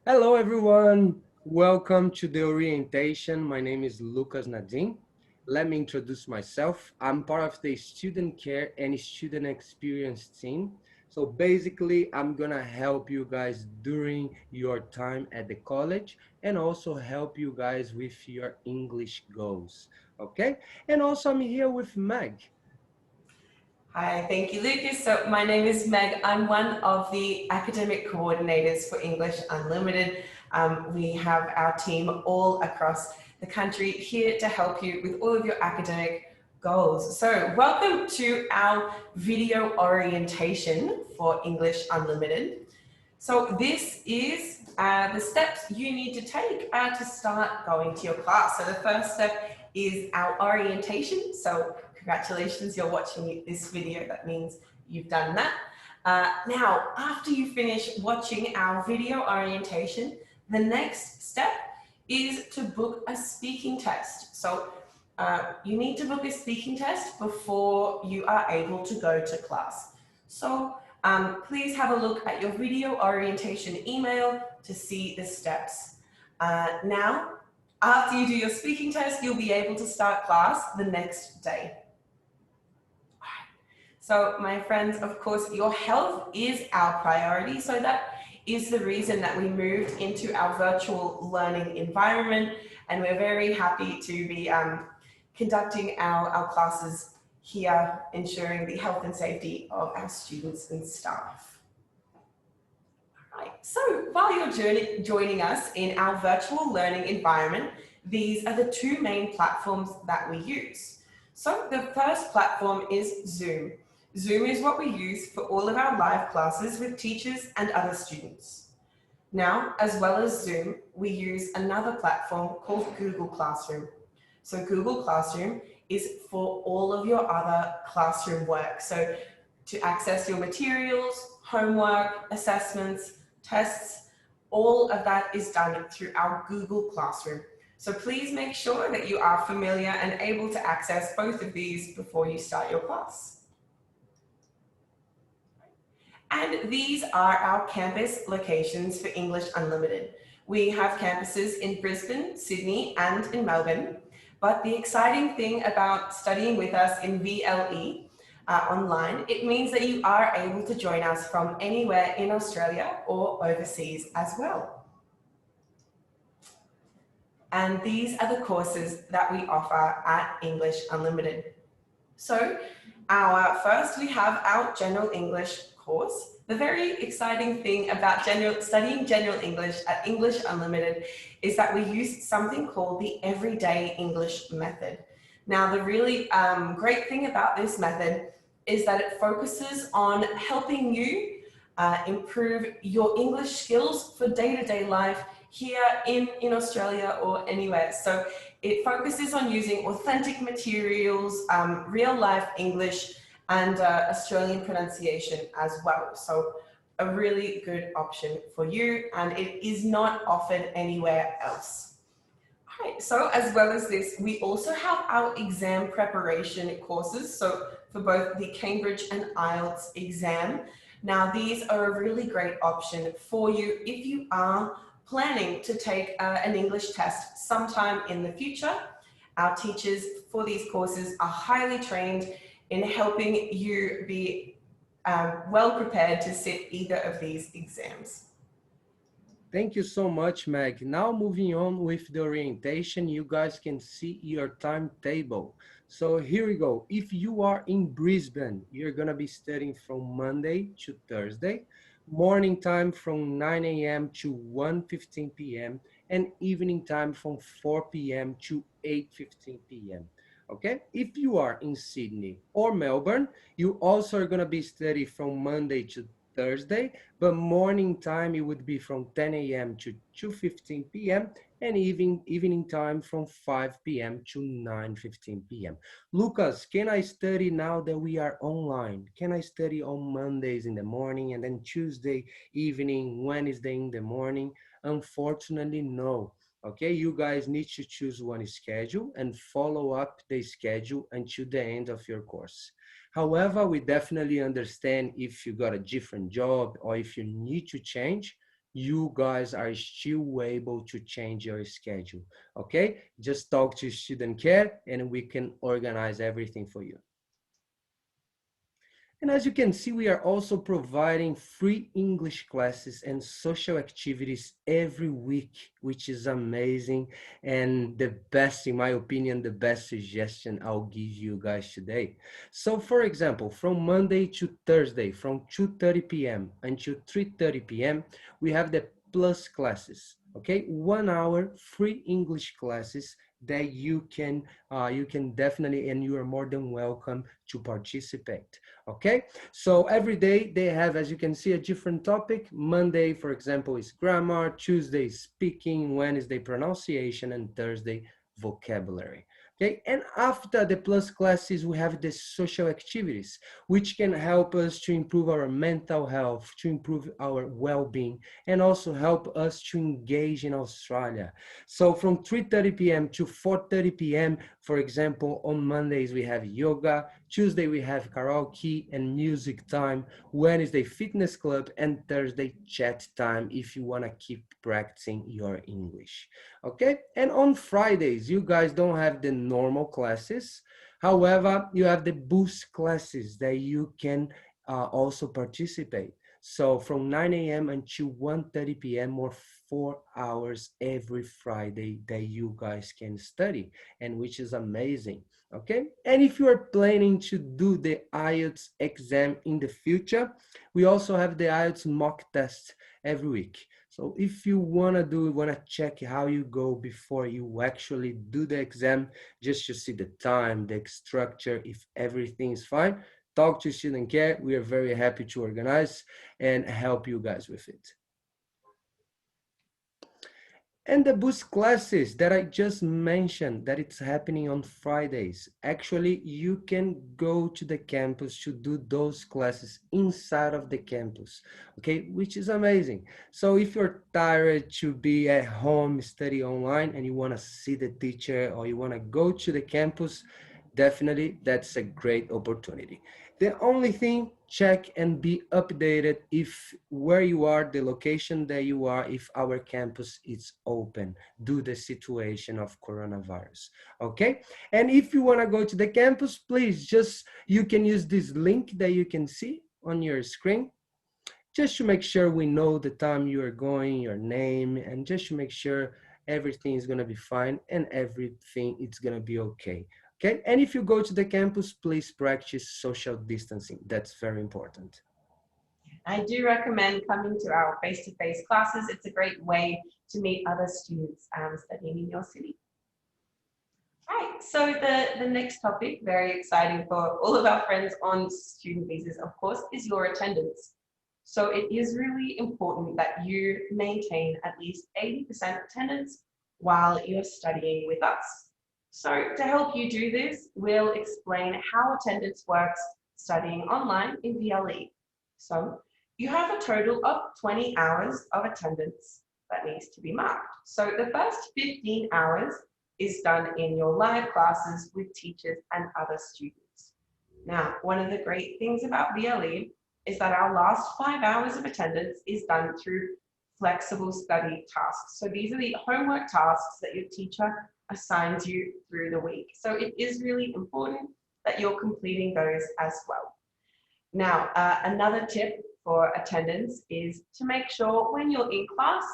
Hello, everyone. Welcome to the orientation. My name is Lucas Nadine. Let me introduce myself. I'm part of the student care and student experience team. So basically, I'm gonna help you guys during your time at the college and also help you guys with your English goals. Okay? And also, I'm here with Meg. Hi, thank you, Lucas. So my name is Meg. I'm one of the academic coordinators for English Unlimited. We have our team all across the country here to help you with all of your academic goals. So welcome to our video orientation for English Unlimited. So this is the steps you need to take to start going to your class. So the first step is our orientation. So congratulations, you're watching this video. That means you've done that. Now, after you finish watching our video orientation, the next step is to book a speaking test. So you need to book a speaking test before you are able to go to class. So please have a look at your video orientation email to see the steps. Now, after you do your speaking test, you'll be able to start class the next day. So my friends, of course, your health is our priority. So that is the reason that we moved into our virtual learning environment. And we're very happy to be conducting our classes here, ensuring the health and safety of our students and staff. Right. So while you're joining us in our virtual learning environment, these are the two main platforms that we use. So the first platform is Zoom. Zoom is what we use for all of our live classes with teachers and other students. Now, as well as Zoom, we use another platform called Google Classroom. So Google Classroom is for all of your other classroom work. So to access your materials, homework, assessments, tests, all of that is done through our Google Classroom. So please make sure that you are familiar and able to access both of these before you start your class. And these are our campus locations for English Unlimited. We have campuses in Brisbane, Sydney, and in Melbourne. But the exciting thing about studying with us in VLE online, it means that you are able to join us from anywhere in Australia or overseas as well. And these are the courses that we offer at English Unlimited. So first we have our General English course. The very exciting thing about studying General English at English Unlimited is that we use something called the Everyday English Method. Now, the really great thing about this method is that it focuses on helping you improve your English skills for day-to-day life here in Australia or anywhere. So it focuses on using authentic materials, real life English, and Australian pronunciation as well. So a really good option for you, and it is not offered anywhere else. All right, so as well as this, we also have our exam preparation courses. So for both the Cambridge and IELTS exam. Now, these are a really great option for you if you are planning to take an English test sometime in the future. Our teachers for these courses are highly trained in helping you be well prepared to sit either of these exams. Thank you so much, Meg. Now moving on with the orientation, you guys can see your timetable. So here we go. If you are in Brisbane, you're gonna be studying from Monday to Thursday, morning time from 9 a.m. to 1:15 p.m. and evening time from 4 p.m. to 8:15 p.m. Okay, if you are in Sydney or Melbourne, you also are gonna be studying from Monday to Thursday, but morning time it would be from 10 a.m. to 2:15 p.m. and evening time from 5 p.m. to 9:15 p.m. Lucas, can I study now that we are online? Can I study on Mondays in the morning and then Tuesday evening, Wednesday in the morning? Unfortunately, no. Okay, you guys need to choose one schedule and follow up the schedule until the end of your course. However, we definitely understand if you got a different job or if you need to change, you guys are still able to change your schedule. Okay, just talk to student care and we can organize everything for you. And as you can see, we are also providing free English classes and social activities every week, which is amazing. And the best, in my opinion, the best suggestion I'll give you guys today. So for example, from Monday to Thursday, from 2:30 p.m. until 3:30 p.m., we have the plus classes. Okay, 1 hour free English classes that you can definitely, and you are more than welcome to participate. Okay, so every day they have, as you can see, a different topic. Monday, for example, is grammar, Tuesday is speaking, Wednesday pronunciation, and Thursday vocabulary. Okay, and after the plus classes, we have the social activities, which can help us to improve our mental health, to improve our well-being, and also help us to engage in Australia. So from 3:30 p.m. to 4:30 p.m., for example, on Mondays we have yoga, Tuesday we have karaoke and music time, Wednesday fitness club, and Thursday chat time if you want to keep practicing your English. Okay, and on Fridays you guys don't have the normal classes. However, you have the boost classes that you can also participate. So from 9 a.m. until 1:30 p.m. or 4 hours every Friday that you guys can study, and which is amazing. Okay, and if you are planning to do the IELTS exam in the future, we also have the IELTS mock test every week. So if you want to check how you go before you actually do the exam, just to see the time, the structure, if everything is fine, talk to student care. We are very happy to organize and help you guys with it. And the boost classes that I just mentioned, that it's happening on Fridays. Actually, you can go to the campus to do those classes inside of the campus, okay, which is amazing. So if you're tired to be at home, study online, and you want to see the teacher or you want to go to the campus, definitely that's a great opportunity. The only thing, check and be updated if where you are, the location that you are, if our campus is open due to the situation of coronavirus. Okay, and if you want to go to the campus, please just, you can use this link that you can see on your screen, just to make sure we know the time you are going, your name, and just to make sure everything is going to be fine and everything is going to be okay. Okay, and if you go to the campus, please practice social distancing. That's very important. I do recommend coming to our face-to-face classes. It's a great way to meet other students studying in your city. Right, so the next topic, very exciting for all of our friends on student visas, of course, is your attendance. So it is really important that you maintain at least 80% attendance while you're studying with us. So to help you do this, we'll explain how attendance works studying online in VLE. So you have a total of 20 hours of attendance that needs to be marked. So the first 15 hours is done in your live classes with teachers and other students. Now, one of the great things about VLE is that our last 5 hours of attendance is done through flexible study tasks. So these are the homework tasks that your teacher assigns you through the week. So it is really important that you're completing those as well. Now, another tip for attendance is to make sure when you're in class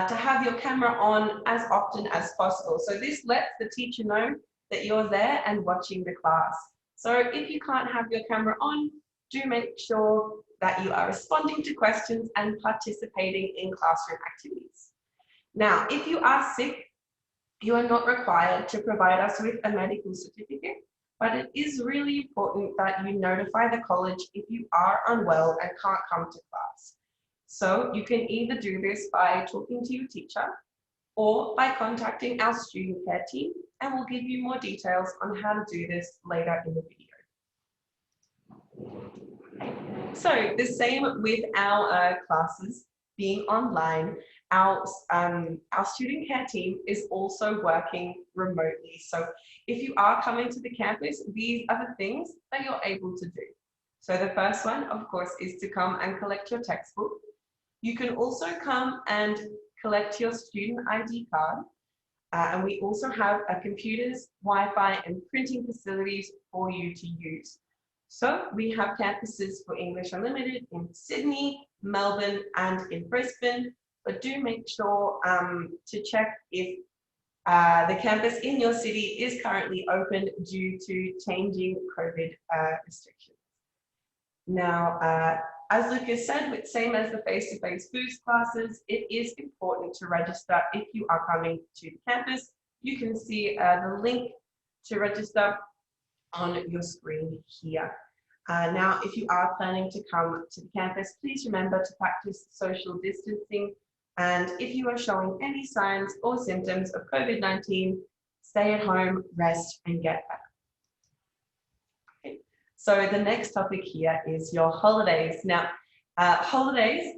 to have your camera on as often as possible. So this lets the teacher know that you're there and watching the class. So if you can't have your camera on, do make sure that you are responding to questions and participating in classroom activities. Now, if you are sick, you are not required to provide us with a medical certificate, but it is really important that you notify the college if you are unwell and can't come to class. So you can either do this by talking to your teacher or by contacting our student care team, and we'll give you more details on how to do this later in the video. So the same with our classes being online, our student care team is also working remotely. So if you are coming to the campus, these are the things that you're able to do. So the first one, of course, is to come and collect your textbook. You can also come and collect your student ID card. And we also have a computers, Wi-Fi and printing facilities for you to use. So we have campuses for English Unlimited in Sydney, Melbourne and in Brisbane, but do make sure to check if the campus in your city is currently open due to changing COVID restrictions. Now, as Lucas said, with same as the face-to-face boost classes, it is important to register if you are coming to the campus. You can see the link to register on your screen here. Now, if you are planning to come to the campus, please remember to practice social distancing. And if you are showing any signs or symptoms of COVID-19, stay at home, rest, and get better. Okay. So the next topic here is your holidays. Now, holidays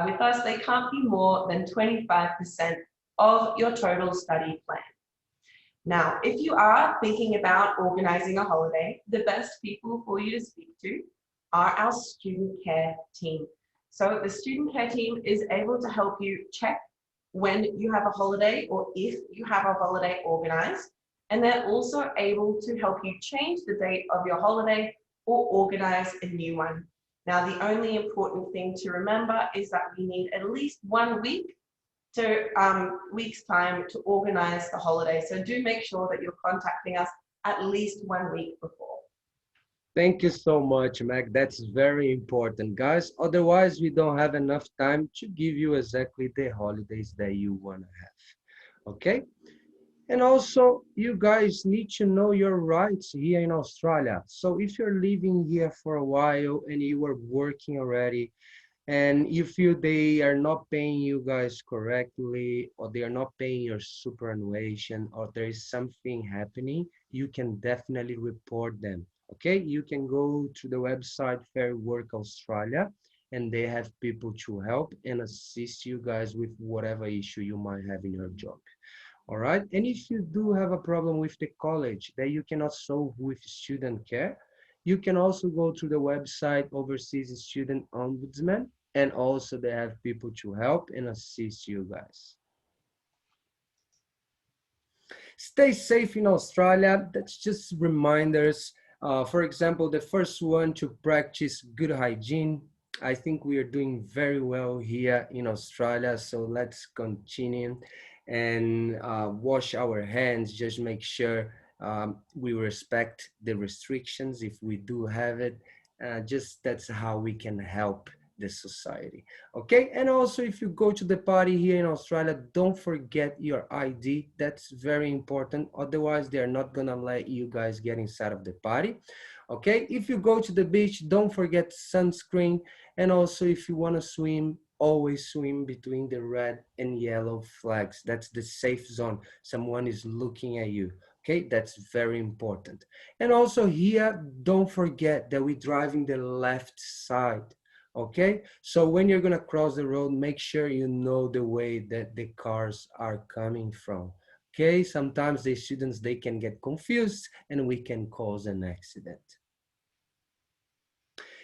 with us, they can't be more than 25% of your total study plan. Now, if you are thinking about organizing a holiday, the best people for you to speak to are our student care team. So the student care team is able to help you check when you have a holiday or if you have a holiday organized. And they're also able to help you change the date of your holiday or organize a new one. Now, the only important thing to remember is that we need at least 1 week to week's time to organize the holiday. So do make sure that you're contacting us at least 1 week before. Thank you so much, Meg. That's very important, guys. Otherwise, we don't have enough time to give you exactly the holidays that you want to have. Okay? And also, you guys need to know your rights here in Australia. So if you're living here for a while and you are working already, and you feel they are not paying you guys correctly, or they are not paying your superannuation, or there is something happening, you can definitely report them. Okay, you can go to the website Fair Work Australia, and they have people to help and assist you guys with whatever issue you might have in your job. All right, and if you do have a problem with the college that you cannot solve with student care, you can also go to the website Overseas Student Ombudsman, and also they have people to help and assist you guys. Stay safe in Australia. That's just reminders. For example, the first one, to practice good hygiene. I think we are doing very well here in Australia, so let's continue and wash our hands. Just make sure we respect the restrictions if we do have it. Just that's how we can help the society. Okay, and also if you go to the party here in Australia, don't forget your ID. That's very important. Otherwise, they're not gonna let you guys get inside of the party. Okay, if you go to the beach, don't forget sunscreen. And also if you want to swim, always swim between the red and yellow flags. That's the safe zone. Someone is looking at you. Okay, that's very important. And also here, don't forget that we're driving the left side. Okay, so when you're gonna cross the road, make sure you know the way that the cars are coming from. Okay, sometimes the students, they can get confused and we can cause an accident.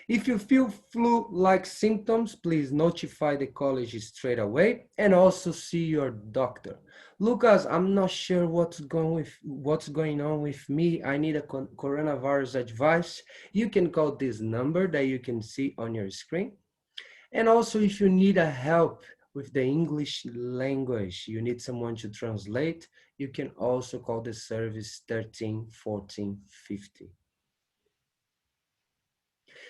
If you feel flu-like symptoms, please notify the college straight away and also see your doctor. Lucas, I'm not sure what's going on with me. I need a coronavirus advice. You can call this number that you can see on your screen. And also, if you need a help with the English language, you need someone to translate, you can also call the service 13 14 50.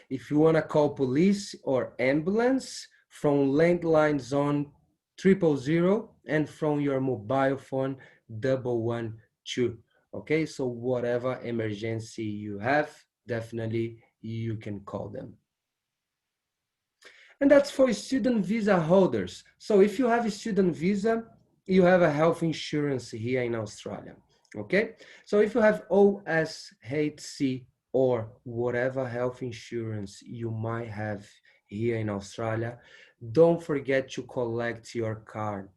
If you want to call police or ambulance, from landline zone 000 and from your mobile phone 112. Okay, so whatever emergency you have, definitely you can call them. And that's for student visa holders. So if you have a student visa, you have a health insurance here in Australia. Okay, so if you have OSHC or whatever health insurance you might have here in Australia, don't forget to collect your card.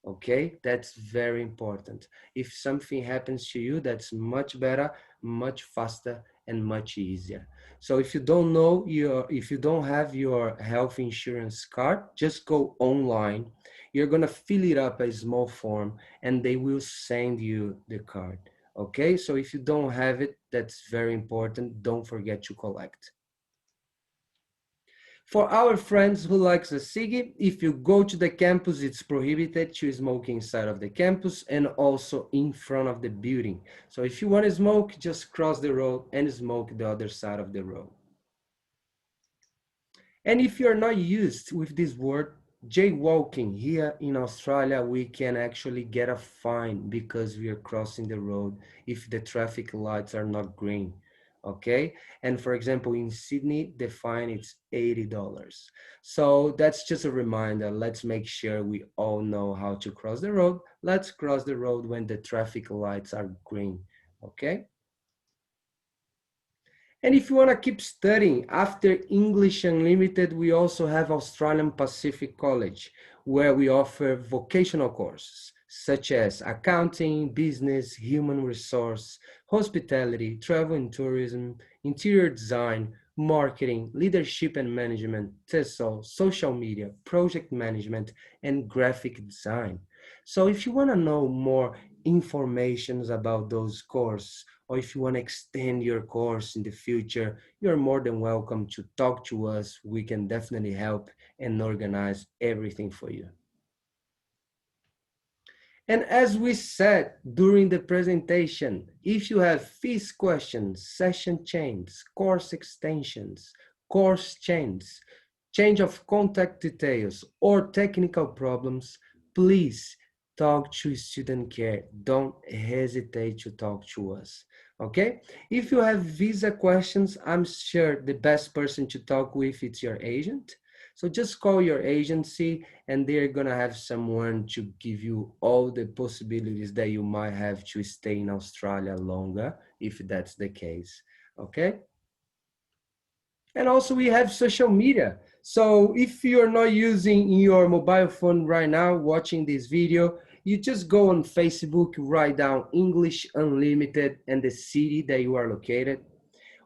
Okay, that's very important. If something happens to you, that's much better, much faster, and much easier. So if you don't know if you don't have your health insurance card, just go online. You're gonna fill it up a small form and they will send you the card. Okay, so if you don't have it, that's very important. Don't forget to collect. For our friends who likes the SIGI, if you go to the campus, it's prohibited to smoke inside of the campus and also in front of the building. So if you want to smoke, just cross the road and smoke the other side of the road. And if you're not used with this word, jaywalking, here in Australia, we can actually get a fine because we are crossing the road if the traffic lights are not green. Okay, and for example, in Sydney, the fine is $80. So that's just a reminder. Let's make sure we all know how to cross the road. Let's cross the road when the traffic lights are green. Okay. And if you want to keep studying after English Unlimited, we also have Australian Pacific College, where we offer vocational courses such as accounting, business, human resource, hospitality, travel and tourism, interior design, marketing, leadership and management, TESOL, social media, project management, and graphic design. So if you want to know more information about those courses, or if you want to extend your course in the future, you're more than welcome to talk to us. We can definitely help and organize everything for you. And as we said during the presentation, if you have fees questions, session changes, course extensions, course changes, change of contact details, or technical problems, please talk to student care. Don't hesitate to talk to us. Okay? If you have visa questions, I'm sure the best person to talk with is your agent. So just call your agency and they're gonna have someone to give you all the possibilities that you might have to stay in Australia longer, if that's the case, okay? And also we have social media. So if you're not using your mobile phone right now, watching this video, you just go on Facebook, write down English Unlimited and the city that you are located.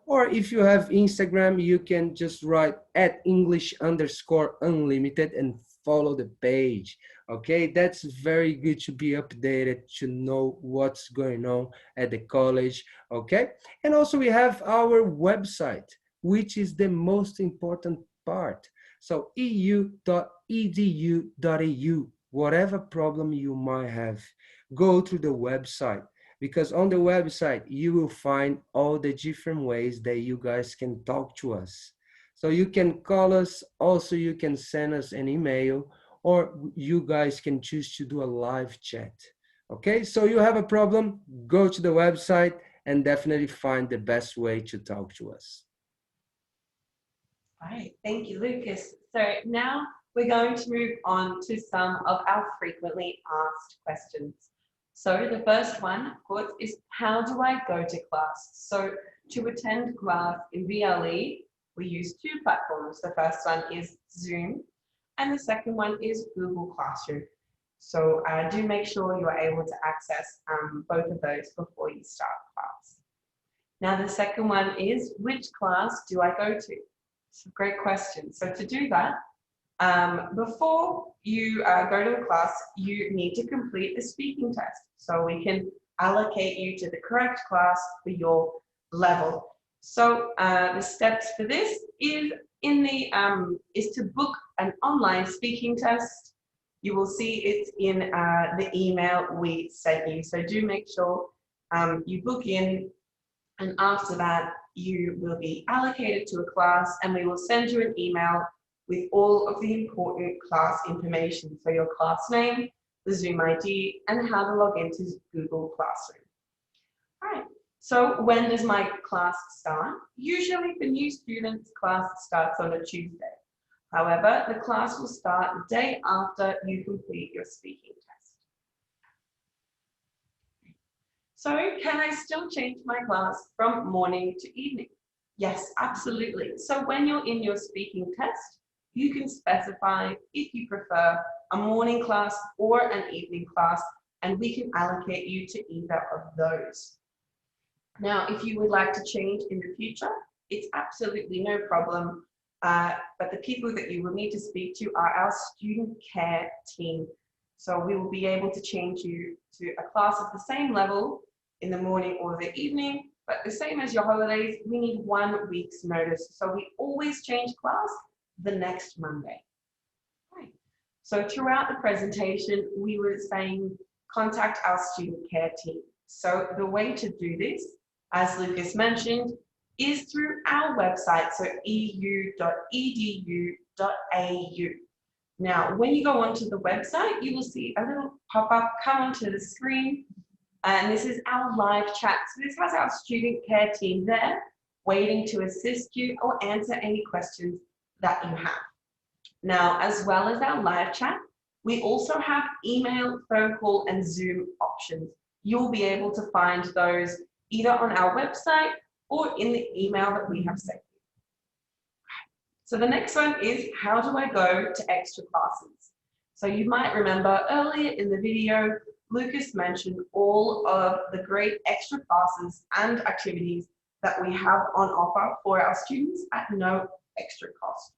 Or if you have Instagram, you can just write at English_unlimited and follow the page. Okay, that's very good to be updated, to know what's going on at the college. Okay, and also we have our website, which is the most important part. So eu.edu.au, whatever problem you might have, go to the website, because on the website you will find all the different ways that you guys can talk to us. So you can call us, also you can send us an email, or you guys can choose to do a live chat. Okay, so you have a problem, go to the website and definitely find the best way to talk to us. All right, thank you, Lucas. So now we're going to move on to some of our frequently asked questions. So the first one, of course, is how do I go to class? So to attend class in VLE, we use two platforms. The first one is Zoom, and the second one is Google Classroom. So do make sure you are able to access both of those before you start class. Now the second one is, which class do I go to? It's a great question. So to do that, before you go to a class, you need to complete a speaking test so we can allocate you to the correct class for your level. So the steps for this is to book an online speaking test. You will see it's in the email we sent you. So do make sure you book in, and after that you will be allocated to a class and we will send you an email with all of the important class information. So your class name, the Zoom ID, and how to log into Google Classroom. All right, so when does my class start? Usually for new students, class starts on a Tuesday. However, the class will start the day after you complete your speaking test. So can I still change my class from morning to evening? Yes, absolutely. So when you're in your speaking test, you can specify if you prefer a morning class or an evening class, and we can allocate you to either of those. Now, if you would like to change in the future, it's absolutely no problem. But the people that you will need to speak to are our student care team. So we will be able to change you to a class of the same level in the morning or the evening, but the same as your holidays, we need 1 week's notice. So we always change class the next Monday. Right. So throughout the presentation, we were saying contact our student care team. So the way to do this, as Lucas mentioned, is through our website, so eu.edu.au. Now, when you go onto the website, you will see a little pop-up come onto the screen, and this is our live chat. So this has our student care team there, waiting to assist you or answer any questions that you have. Now, as well as our live chat, we also have email, phone call, and Zoom options. You'll be able to find those either on our website or in the email that we have sent you. So the next one is, how do I go to extra classes? So you might remember earlier in the video, Lucas mentioned all of the great extra classes and activities that we have on offer for our students at no extra cost.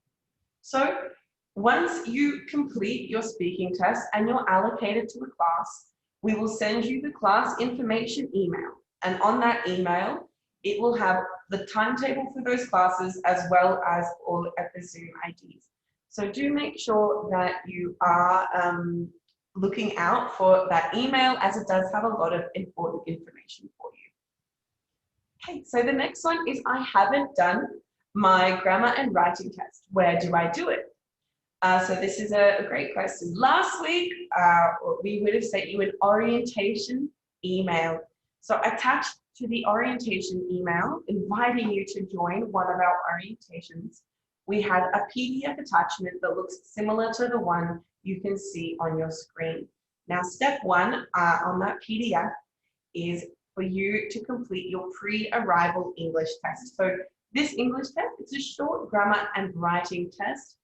So once you complete your speaking test and you're allocated to a class, we will send you the class information email. And on that email, it will have the timetable for those classes as well as all of the Zoom IDs. So do make sure that you are looking out for that email, as it does have a lot of important information for you. Okay, so the next one is, I haven't done my grammar and writing test. Where do I do it? So this is a great question. Last week, we would have sent you an orientation email. So attached to the orientation email, inviting you to join one of our orientations, we had a PDF attachment that looks similar to the one you can see on your screen. Now, step one on that PDF is for you to complete your pre-arrival English test. So this English test, it's a short grammar and writing test,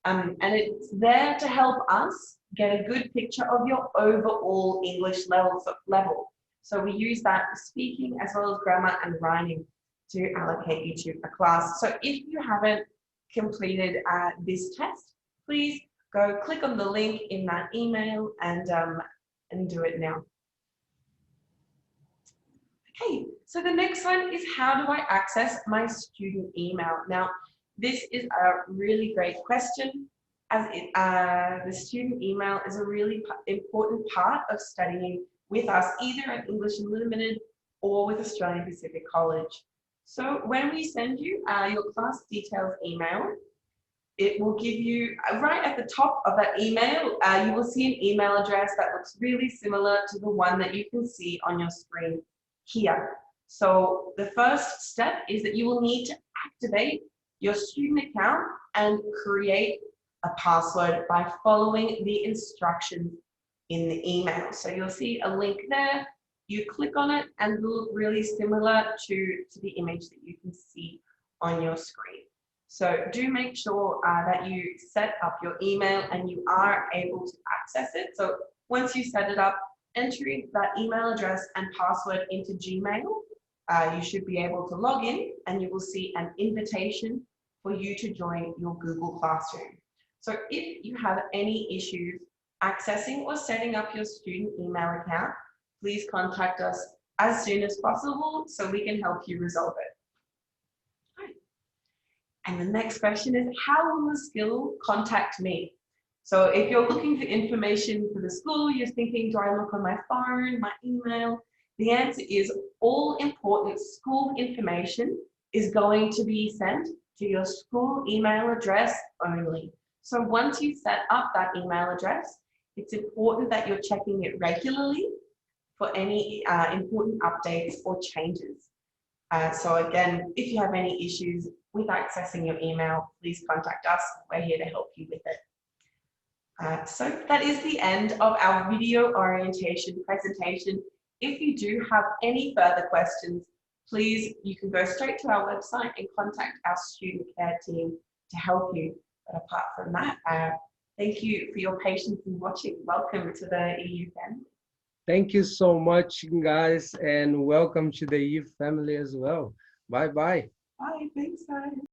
and it's there to help us get a good picture of your overall English level. So we use that for speaking as well as grammar and writing to allocate you to a class. So if you haven't completed this test, please go click on the link in that email and do it now. Okay, so the next one is, how do I access my student email? Now, this is a really great question, as the student email is a really important part of studying with us, either at English Unlimited or with Australian Pacific College. So when we send you your class details email, it will give you, right at the top of that email, you will see an email address that looks really similar to the one that you can see on your screen here. So the first step is that you will need to activate your student account and create a password by following the instructions in the email. So you'll see a link there, you click on it, and it will look really similar to the image that you can see on your screen. So do make sure that you set up your email and you are able to access it. So once you set it up, entering that email address and password into Gmail, you should be able to log in, and you will see an invitation for you to join your Google Classroom. So if you have any issues accessing or setting up your student email account, please contact us as soon as possible so we can help you resolve it. Right. And the next question is, how will the school contact me? So if you're looking for information for the school, you're thinking, do I look on my phone, my email? The answer is, all important school information is going to be sent to your school email address only. So once you set up that email address, it's important that you're checking it regularly for any important updates or changes. So again, if you have any issues with accessing your email, please contact us. We're here to help you with it. So that is the end of our video orientation presentation. If you do have any further questions, please, you can go straight to our website and contact our student care team to help you. But apart from that, Thank you for your patience in watching. Welcome to the EU family. Thank you so much, guys, and welcome to the EU family as well. Bye-bye. Bye, thanks guys.